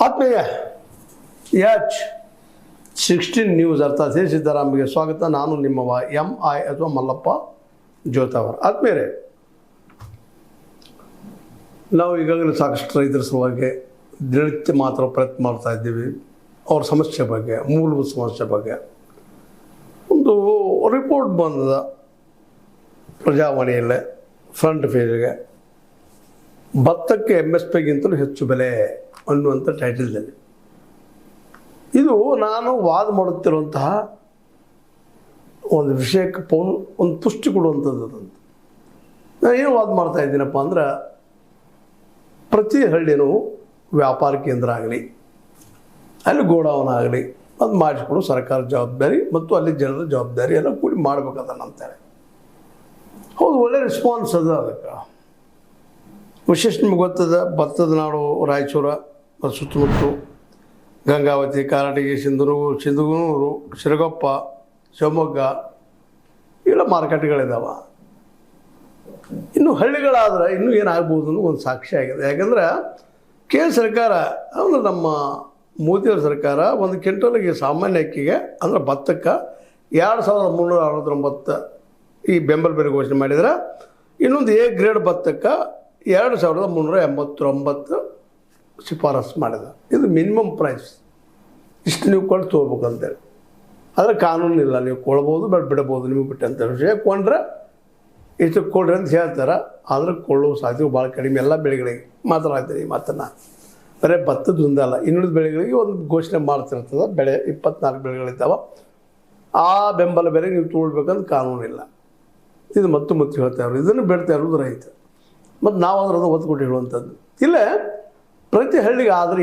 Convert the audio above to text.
ಆತ್ಮೀಯ H16 news ಅರ್ಥಾತ್ ಶ್ರೀ ಸಿದ್ದರಾಮಯ್ಯ ಸ್ವಾಗತ. ನಾನು ನಿಮ್ಮವ MI ಅಥವಾ ಮಲ್ಲಪ್ಪ ಜೋತಾವರ್. ಆತ್ಮೀಯರೇ, ನಾವು ಈಗಾಗಲೇ ಸಾಕಷ್ಟು ರೈತರ ಸಲುವಾಗಿ ದಿನನಿತ್ಯ ಮಾತ್ರ ಪ್ರಯತ್ನ ಮಾಡ್ತಾ ಇದ್ದೀವಿ. ಅವ್ರ ಸಮಸ್ಯೆ ಬಗ್ಗೆ, ಮೂಲಭೂತ ಸಮಸ್ಯೆ ಬಗ್ಗೆ ಒಂದು ರಿಪೋರ್ಟ್ ಬಂದದ ಪ್ರಜಾವಾಣಿಯಲ್ಲೇ ಫ್ರಂಟ್ ಪೇಜ್ಗೆ. ಭತ್ತಕ್ಕೆ MSPಗಿಂತಲೂ ಹೆಚ್ಚು ಬೆಲೆ ಅನ್ನುವಂಥ ಟೈಟಲ್ದಲ್ಲಿ ಇದು ನಾನು ವಾದ ಮಾಡುತ್ತಿರುವಂತಹ ಒಂದು ವಿಷಯಕ್ಕೆ ಒಂದು ಪುಷ್ಟಿ ಕೊಡುವಂಥದ್ದು. ನಾನು ಏನು ವಾದ ಮಾಡ್ತಾ ಇದ್ದೀನಪ್ಪ ಅಂದ್ರೆ, ಪ್ರತಿ ಹಳ್ಳಿನೂ ವ್ಯಾಪಾರ ಕೇಂದ್ರ ಆಗಲಿ, ಅಲ್ಲಿ ಗೋಡೌನ್ ಆಗಲಿ, ಅದು ಮಾಡಿಸ್ಕೊಡು ಸರ್ಕಾರ ಜವಾಬ್ದಾರಿ ಮತ್ತು ಅಲ್ಲಿ ಜನರ ಜವಾಬ್ದಾರಿ ಎಲ್ಲ ಕೂಡಿ ಮಾಡ್ಬೇಕದನ್ನು ಅಂತಾರೆ. ಹೌದು, ಒಳ್ಳೆ ರೆಸ್ಪಾನ್ಸ್ ಅದ. ಅದಕ್ಕೆ ವಿಶೇಷ ನಿಮ್ಗೆ ಗೊತ್ತದ, ಭತ್ತದ ನಾಡು ರಾಯಚೂರ ಸುತ್ತಮುತ್ತ, ಗಂಗಾವತಿ, ಕಾರಟಗಿ, ಸಿಂಧನೂರು, ಶಿರಗೊಪ್ಪ, ಶಿವಮೊಗ್ಗ ಇವೆಲ್ಲ ಮಾರ್ಕೆಟ್ಗಳಿದ್ದಾವೆ. ಇನ್ನು ಹಳ್ಳಿಗಳಾದ್ರೆ ಇನ್ನೂ ಏನಾಗ್ಬೋದು ಅನ್ನೋ ಒಂದು ಸಾಕ್ಷಿ ಆಗಿದೆ. ಯಾಕಂದ್ರೆ ಕೇಂದ್ರ ಸರ್ಕಾರ ಅಂದರೆ ನಮ್ಮ ಮೋದಿಯವರ ಸರ್ಕಾರ ಒಂದು ಕ್ವಿಂಟಲ್ಗೆ ಸಾಮಾನ್ಯ ಅಕ್ಕಿಗೆ ಅಂದರೆ ಭತ್ತಕ್ಕೆ 2369 ಈ ಬೆಂಬಲ ಬೆಲೆ ಘೋಷಣೆ ಮಾಡಿದರೆ, ಇನ್ನೊಂದು ಎ ಗ್ರೇಡ್ ಭತ್ತಕ್ಕೆ 2389 ಶಿಫಾರಸು ಮಾಡಿದ. ಇದು ಮಿನಿಮಮ್ ಪ್ರೈಸ್, ಇಷ್ಟು ನೀವು ಕೊಂಡು ತೊಗೋಬೇಕಂತೇಳಿ. ಆದರೆ ಕಾನೂನಿಲ್ಲ, ನೀವು ಕೊಳ್ಬೋದು ಬಿಡ್ಬೋದು, ನಿಮಗೆ ಬಿಟ್ಟಂಥ ವಿಷಯ. ಕೊಂಡ್ರೆ ಇಷ್ಟು ಕೊಡ್ರಿ ಅಂತ ಹೇಳ್ತಾರೆ, ಆದರೆ ಕೊಳ್ಳುವ ಸಾಧ್ಯತೆ ಭಾಳ ಕಡಿಮೆ. ಎಲ್ಲ ಬೆಳೆಗಳಿಗೆ ಮಾತಾಡ್ತೀನಿ ಮಾತನ್ನು, ಬರೀ ಭತ್ತದ ಒಂದಲ್ಲ, ಇನ್ನುಳಿದ ಬೆಳೆಗಳಿಗೆ ಒಂದು ಘೋಷಣೆ ಮಾಡ್ತಿರ್ತದೆ. ಬೆಳೆ 24 ಬೆಳೆಗಳಿದ್ದಾವೆ, ಆ ಬೆಂಬಲ ಬೆಲೆ ನೀವು ತೊಗೊಳ್ಬೇಕಂತ ಕಾನೂನಿಲ್ಲ. ಇದು ಮತ್ತೆ ಹೇಳ್ತಾ ಇರೋದು, ಇದನ್ನು ಬಿಡ್ತಾ ಇರೋದು ರೈತ. ಮತ್ತು ನಾವು ಅದರದ್ದು ಒತ್ತು ಕೊಟ್ಟು ಹೇಳುವಂಥದ್ದು. ಇಲ್ಲ, ಪ್ರತಿ ಹಳ್ಳಿಗೆ ಆದರೆ